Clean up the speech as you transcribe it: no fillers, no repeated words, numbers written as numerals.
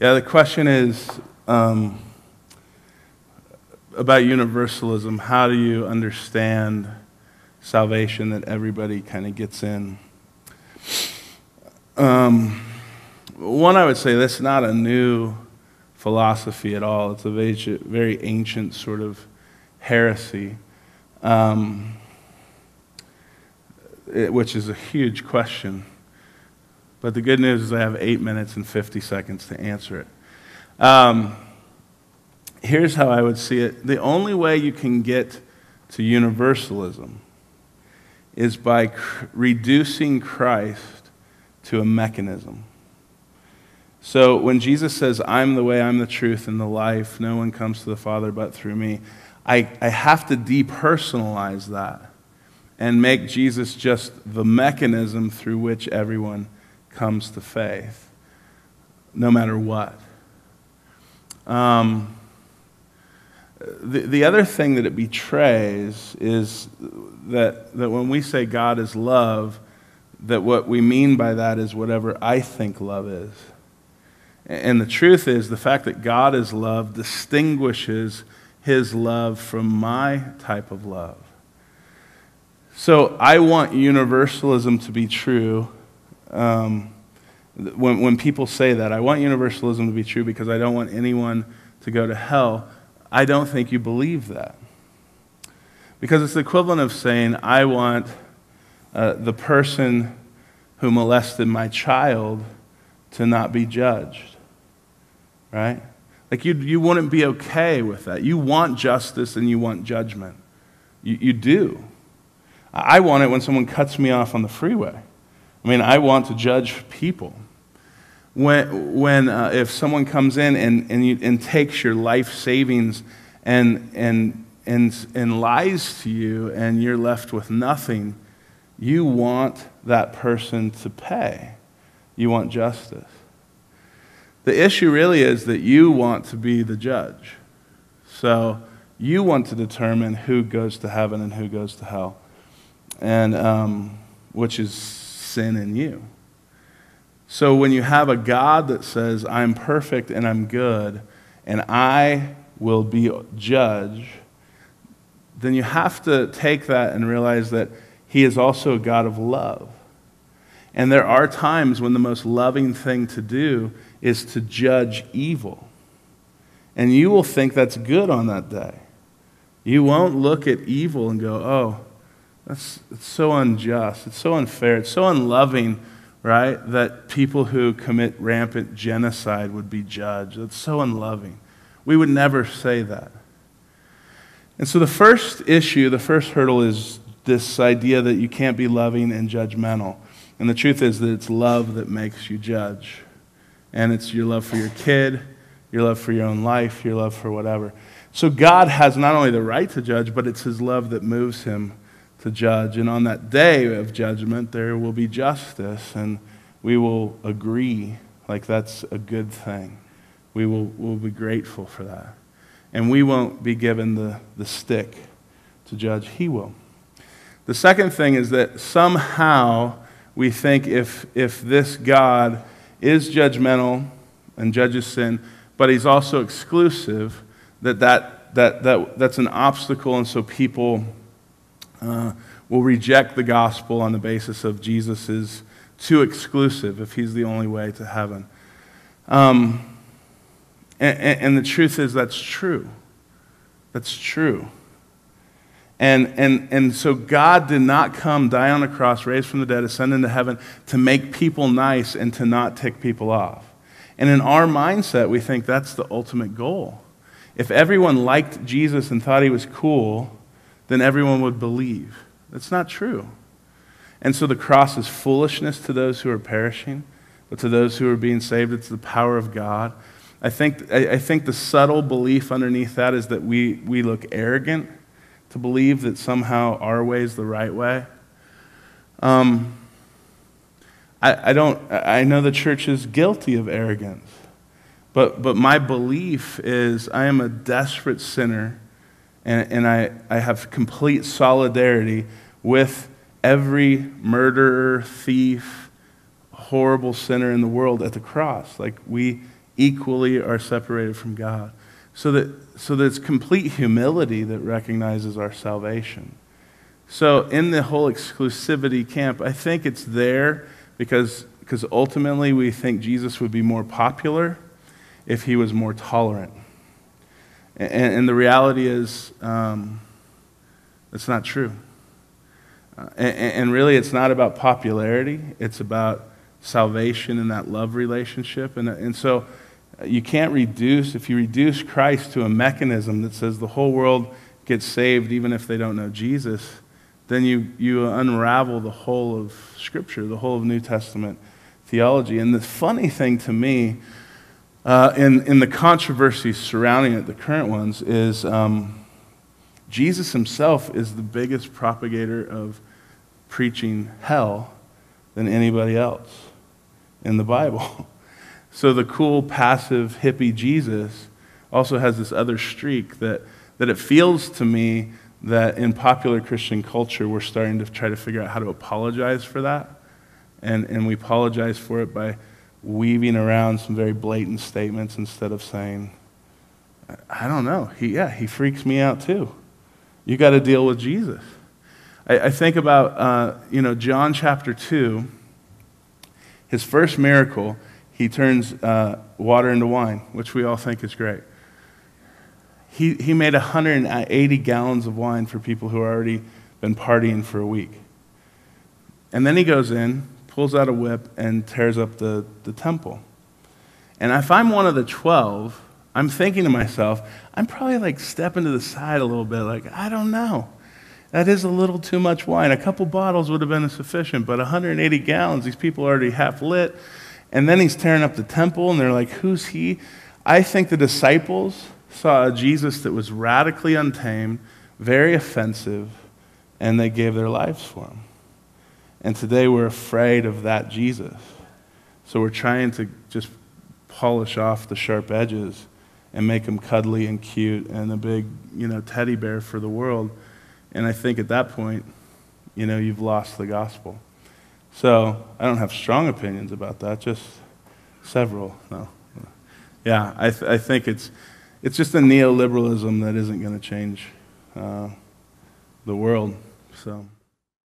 Yeah, the question is about universalism. How do you understand salvation that everybody kind of gets in? One, I would say that's not a new philosophy at all. It's a very ancient sort of heresy, which is a huge question. But the good news is I have 8 minutes and 50 seconds to answer it. Here's how I would see it. The only way you can get to universalism is by reducing Christ to a mechanism. So when Jesus says, I'm the way, I'm the truth, and the life, no one comes to the Father but through me, I have to depersonalize that and make Jesus just the mechanism through which everyone comes to faith, no matter what. The other thing that it betrays is that when we say God is love, that what we mean by that is whatever I think love is. And the truth is, the fact that God is love distinguishes his love from my type of love. So I want universalism to be true. When people say that, I want universalism to be true because I don't want anyone to go to hell. I don't think you believe that. Because it's the equivalent of saying, I want the person who molested my child to not be judged. Right? Like you wouldn't be okay with that. You want justice and you want judgment. You do. I want it when someone cuts me off on the freeway. I mean, I want to judge people. If someone comes in and takes your life savings and lies to you and you're left with nothing, you want that person to pay. You want justice. The issue really is that you want to be the judge. So you want to determine who goes to heaven and who goes to hell, and which is sin in you. So when you have a God that says, I'm perfect and I'm good, and I will be judge, then you have to take that and realize that he is also a God of love. And there are times when the most loving thing to do is to judge evil. And you will think that's good on that day. You won't look at evil and go, oh, it's so unjust, it's so unfair, it's so unloving, right, that people who commit rampant genocide would be judged. That's so unloving. We would never say that. And so the first issue, the first hurdle is this idea that you can't be loving and judgmental. And the truth is that it's love that makes you judge. And it's your love for your kid, your love for your own life, your love for whatever. So God has not only the right to judge, but it's his love that moves him to judge. And on that day of judgment, there will be justice, and we will agree like that's a good thing. We'll be grateful for that. And we won't be given the stick to judge. He will. The second thing is that somehow we think if this God is judgmental and judges sin, but he's also exclusive, that's an obstacle, and so people will reject the gospel on the basis of Jesus is too exclusive if he's the only way to heaven. And the truth is that's true. That's true. And so God did not come, die on the cross, raise from the dead, ascend into heaven to make people nice and to not tick people off. And in our mindset, we think that's the ultimate goal. If everyone liked Jesus and thought he was cool, then everyone would believe. That's not true. And so the cross is foolishness to those who are perishing, but to those who are being saved, it's the power of God. I think the subtle belief underneath that is that we look arrogant to believe that somehow our way is the right way. I know the church is guilty of arrogance, but my belief is I am a desperate sinner, and I have complete solidarity with every murderer, thief, horrible sinner in the world at the cross. Like, we equally are separated from God. So that it's complete humility that recognizes our salvation. So in the whole exclusivity camp, I think it's there because ultimately we think Jesus would be more popular if he was more tolerant. And the reality is that's not true. And really it's not about popularity, it's about salvation and that love relationship. And so you can't if you reduce Christ to a mechanism that says the whole world gets saved even if they don't know Jesus, then you unravel the whole of Scripture, the whole of New Testament theology. And the funny thing to me, in the controversies surrounding it, the current ones, is Jesus himself is the biggest propagator of preaching hell than anybody else in the Bible. So the cool, passive, hippie Jesus also has this other streak that it feels to me that in popular Christian culture we're starting to try to figure out how to apologize for that. And we apologize for it by weaving around some very blatant statements instead of saying, I don't know, he freaks me out too. You got to deal with Jesus. I think about, John chapter 2, his first miracle, he turns water into wine, which we all think is great. He made 180 gallons of wine for people who had already been partying for a week. And then he goes in, pulls out a whip, and tears up the temple. And if I'm one of the 12, I'm thinking to myself, I'm probably like stepping to the side a little bit, like, I don't know. That is a little too much wine. A couple bottles would have been sufficient, but 180 gallons, these people are already half lit. And then he's tearing up the temple, and they're like, who's he? I think the disciples saw a Jesus that was radically untamed, very offensive, and they gave their lives for him. And today we're afraid of that Jesus. So we're trying to just polish off the sharp edges and make him cuddly and cute and a big, teddy bear for the world. And I think at that point, you've lost the gospel. So I don't have strong opinions about that, just several. No. Yeah, I think it's just a neoliberalism that isn't going to change the world. So.